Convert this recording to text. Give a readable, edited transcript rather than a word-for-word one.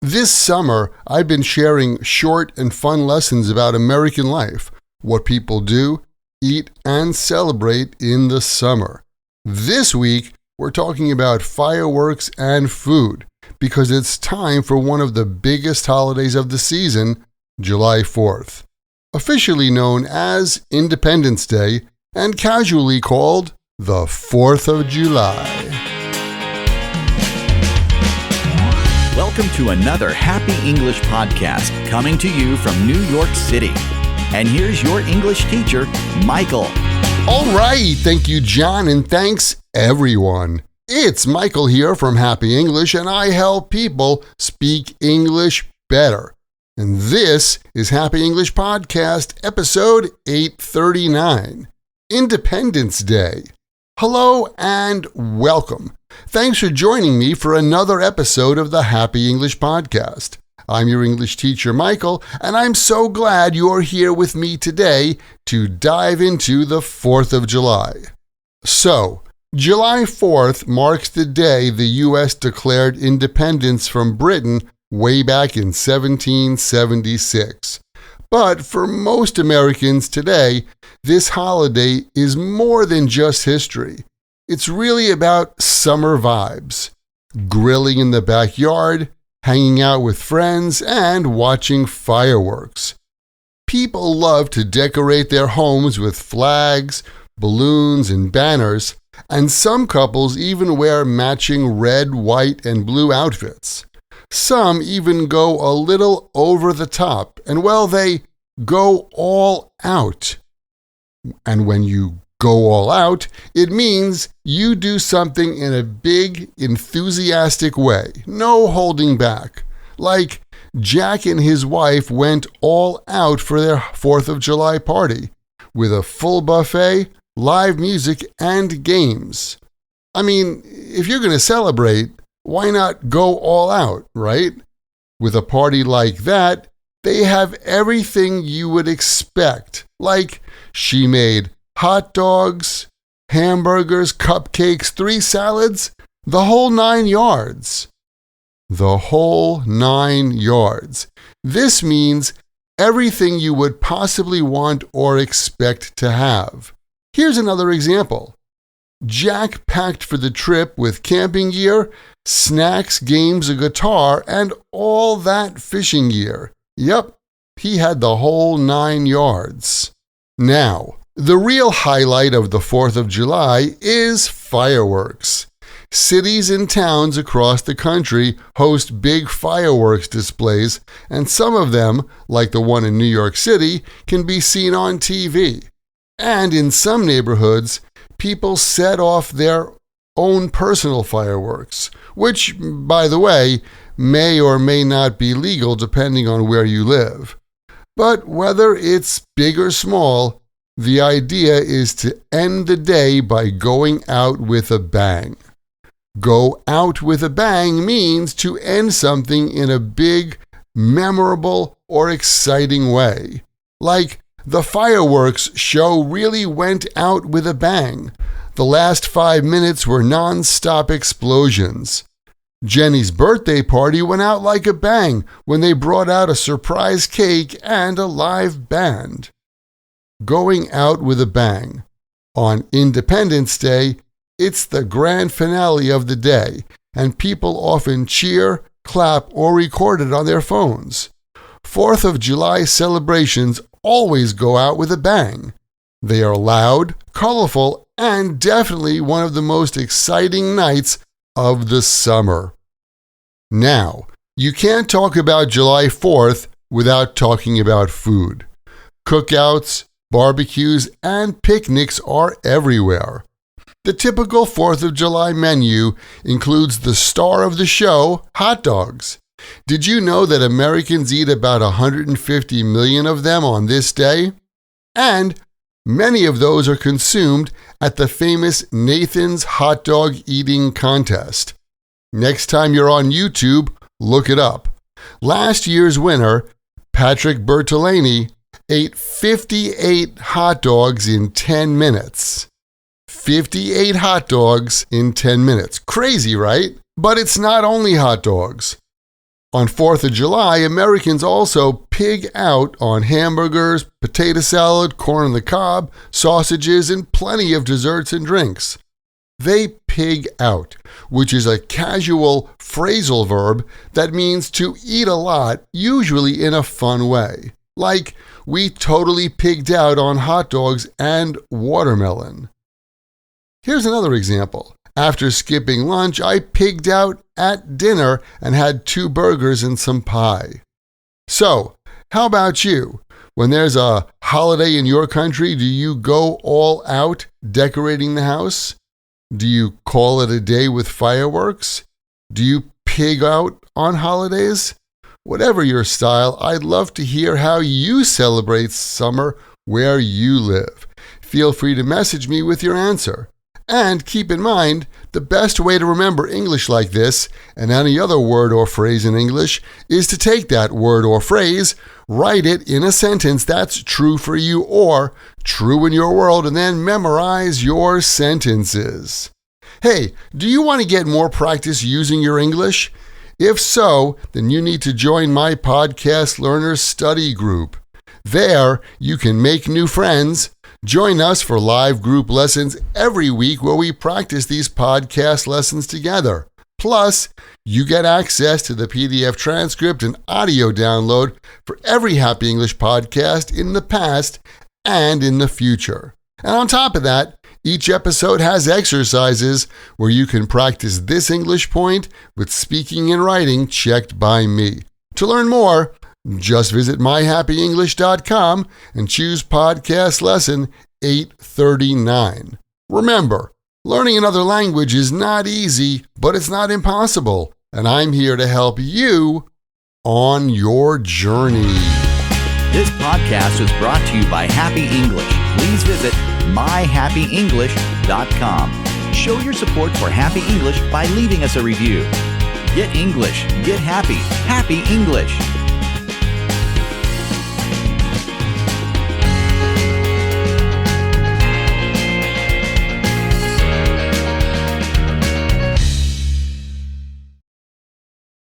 This summer, I've been sharing short and fun lessons about American life, what people do, eat, and celebrate in the summer. This week, we're talking about fireworks and food because it's time for one of the biggest holidays of the season, July 4th, officially known as Independence Day and casually called the 4th of July. Welcome to another Happy English podcast coming to you from New York City. And here's your English teacher, Michael. All right, thank you, John, and thanks, everyone. It's Michael here from Happy English, and I help people speak English better. And this is Happy English Podcast, episode 839, Independence Day. Hello and welcome. Thanks for joining me for another episode of the Happy English Podcast. I'm your English teacher, Michael, and I'm so glad you're here with me today to dive into the 4th of July. So, July 4th marks the day the U.S. declared independence from Britain way back in 1776. But for most Americans today, this holiday is more than just history. It's really about summer vibes, grilling in the backyard, hanging out with friends, and watching fireworks. People love to decorate their homes with flags, balloons, and banners, and some couples even wear matching red, white, and blue outfits. Some even go a little over the top, and well, they go all out. And when you go all out, it means you do something in a big, enthusiastic way, no holding back. Like Jack and his wife went all out for their 4th of July party, with a full buffet, live music, and games. I mean, if you're going to celebrate, why not go all out, right? With a party like that, they have everything you would expect, like she made hot dogs, hamburgers, cupcakes, 3 salads, the whole 9 yards. The whole 9 yards. This means everything you would possibly want or expect to have. Here's another example. Jack packed for the trip with camping gear, snacks, games, a guitar, and all that fishing gear. Yep, he had the whole 9 yards. Now, the real highlight of the 4th of July is fireworks. Cities and towns across the country host big fireworks displays, and some of them, like the one in New York City, can be seen on TV. And in some neighborhoods, people set off their own personal fireworks, which, by the way, may or may not be legal depending on where you live. But whether it's big or small, the idea is to end the day by going out with a bang. Go out with a bang means to end something in a big, memorable, or exciting way. Like the fireworks show really went out with a bang. The last 5 minutes were non-stop explosions. Jenny's birthday party went out like a bang when they brought out a surprise cake and a live band. Going out with a bang. On Independence Day, it's the grand finale of the day, and people often cheer, clap, or record it on their phones. 4th of July celebrations always go out with a bang. They are loud, colorful, and definitely one of the most exciting nights of the summer. Now, you can't talk about July 4th without talking about food. Cookouts, barbecues, and picnics are everywhere. The typical 4th of July menu includes the star of the show, hot dogs. Did you know that Americans eat about 150 million of them on this day? And many of those are consumed at the famous Nathan's Hot Dog Eating Contest. Next time you're on YouTube, look it up. Last year's winner, Patrick Bertolini, ate 58 hot dogs in 10 minutes. 58 hot dogs in 10 minutes. Crazy, right? But it's not only hot dogs. On 4th of July, Americans also pig out on hamburgers, potato salad, corn on the cob, sausages, and plenty of desserts and drinks. They pig out, which is a casual phrasal verb that means to eat a lot, usually in a fun way. Like, we totally pigged out on hot dogs and watermelon. Here's another example. After skipping lunch, I pigged out at dinner and had 2 burgers and some pie. So, how about you? When there's a holiday in your country, do you go all out decorating the house? Do you call it a day with fireworks? Do you pig out on holidays? Whatever your style, I'd love to hear how you celebrate summer where you live. Feel free to message me with your answer. And keep in mind, the best way to remember English like this, and any other word or phrase in English, is to take that word or phrase, write it in a sentence that's true for you or true in your world, and then memorize your sentences. Hey, do you want to get more practice using your English? If so, then you need to join my Podcast Learners Study Group. There, you can make new friends. Join us for live group lessons every week where we practice these podcast lessons together. Plus, you get access to the PDF transcript and audio download for every Happy English podcast in the past and in the future. And on top of that, each episode has exercises where you can practice this English point with speaking and writing checked by me. To learn more, just visit myhappyenglish.com and choose podcast lesson 839. Remember, learning another language is not easy, but it's not impossible, and I'm here to help you on your journey. This podcast was brought to you by Happy English. Please visit myhappyenglish.com. Show your support for Happy English by leaving us a review. Get English, get happy, Happy English.